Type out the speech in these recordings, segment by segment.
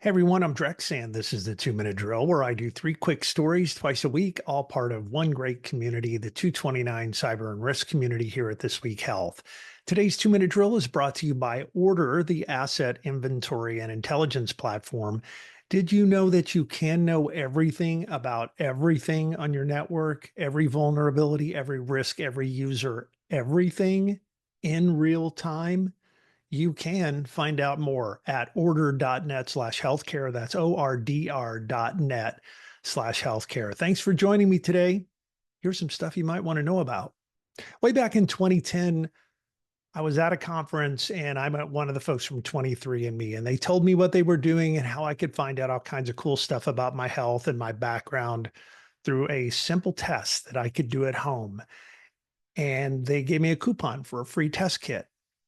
Hey everyone, I'm Drex, and this is the 2 Minute Drill where I do three quick stories twice a week, all part of one great community, the 229 Cyber and Risk community here at This Week Health. Today's 2 Minute Drill is brought to you by Order, the asset inventory and intelligence platform. Did you know that you can know everything about everything on your network, every vulnerability, every risk, every user, everything in real time? You can find out more at order.net/healthcare. That's ordr.net/healthcare. Thanks for joining me today. Here's some stuff you might want to know about. Way back in 2010, I was at a conference and I met one of the folks from 23andMe, and they told me what they were doing and how I could find out all kinds of cool stuff about my health and my background through a simple test that I could do at home. And they gave me a coupon for a free test kit.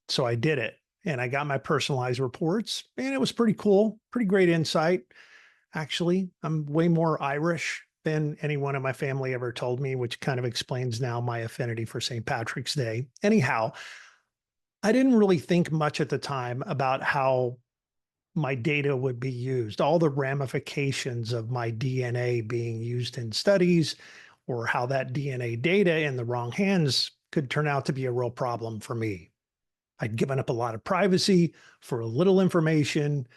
So I did it and I got my personalized reports, and it was pretty cool, pretty great insight. Actually, I'm way more Irish than anyone in my family ever told me, which kind of explains now my affinity for St. Patrick's Day. Anyhow, I didn't really think much at the time about how my data would be used, all the ramifications of my DNA being used in studies, or how that DNA data in the wrong hands could turn out to be a real problem for me. I'd given up a lot of privacy for a little information.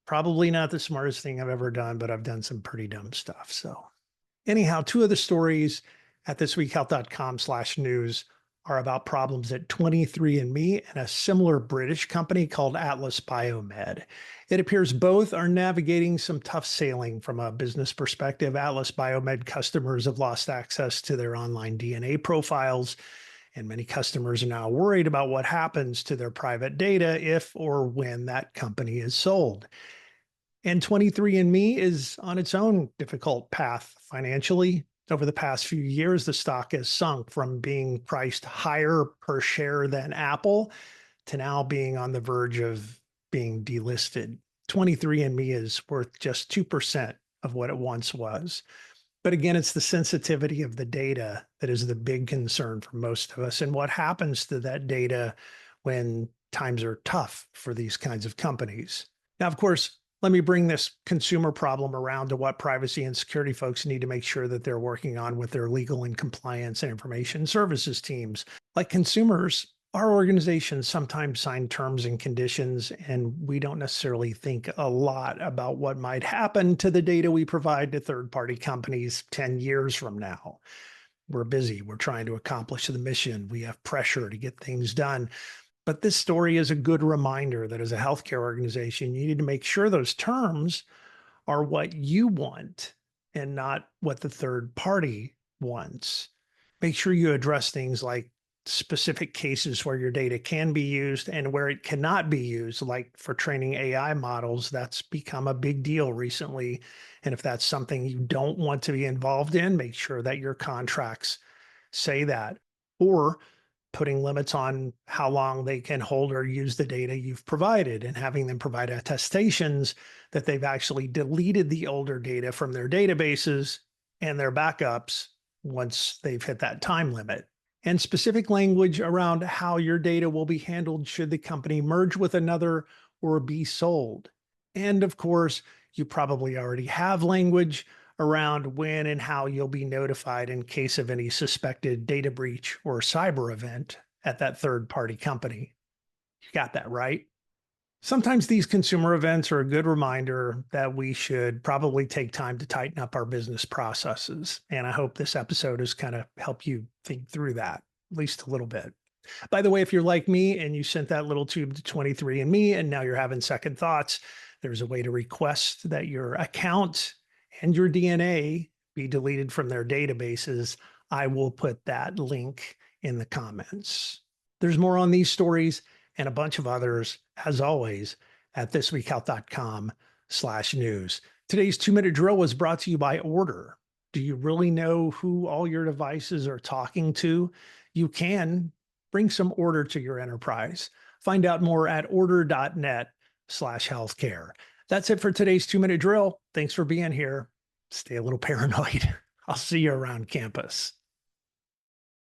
Probably not the smartest thing I've ever done, but I've done some pretty dumb stuff. So anyhow, two of the stories at thisweekhealth.com/news are about problems at 23andMe and a similar British company called Atlas Biomed. It appears both are navigating some tough sailing from a business perspective. Atlas Biomed customers have lost access to their online DNA profiles, and many customers are now worried about what happens to their private data if or when that company is sold. And 23andMe is on its own difficult path financially. Over the past few years, the stock has sunk from being priced higher per share than Apple to now being on the verge of being delisted. 23andMe is worth just 2% of what it once was. But again, it's the sensitivity of the data that is the big concern for most of us, and what happens to that data when times are tough for these kinds of companies. Now, of course, let me bring this consumer problem around to what privacy and security folks need to make sure that they're working on with their legal and compliance and information services teams. Like consumers, our organizations sometimes sign terms and conditions, and we don't necessarily think a lot about what might happen to the data we provide to third-party companies 10 years from now. We're busy. We're trying to accomplish the mission. We have pressure to get things done. But this story is a good reminder that as a healthcare organization, you need to make sure those terms are what you want and not what the third party wants. Make sure you address things like specific cases where your data can be used and where it cannot be used, like for training AI models. That's become a big deal recently. And if that's something you don't want to be involved in, make sure that your contracts say that. Or putting limits on how long they can hold or use the data you've provided, and having them provide attestations that they've actually deleted the older data from their databases and their backups once they've hit that time limit. And specific language around how your data will be handled should the company merge with another or be sold. And of course, you probably already have language around when and how you'll be notified in case of any suspected data breach or cyber event at that third-party company. You got that right. Sometimes these consumer events are a good reminder that we should probably take time to tighten up our business processes. And I hope this episode has kind of helped you think through that, at least a little bit. By the way, if you're like me and you sent that little tube to 23andMe and now you're having second thoughts, there's a way to request that your account and your DNA be deleted from their databases. I will put that link in the comments. There's more on these stories and a bunch of others, as always, at thisweekhealth.com/news. Today's 2 Minute Drill was brought to you by Order. Do you really know who all your devices are talking to? You can bring some order to your enterprise. Find out more at order.net/healthcare. That's it for today's 2 Minute Drill. Thanks for being here. Stay a little paranoid. I'll see you around campus.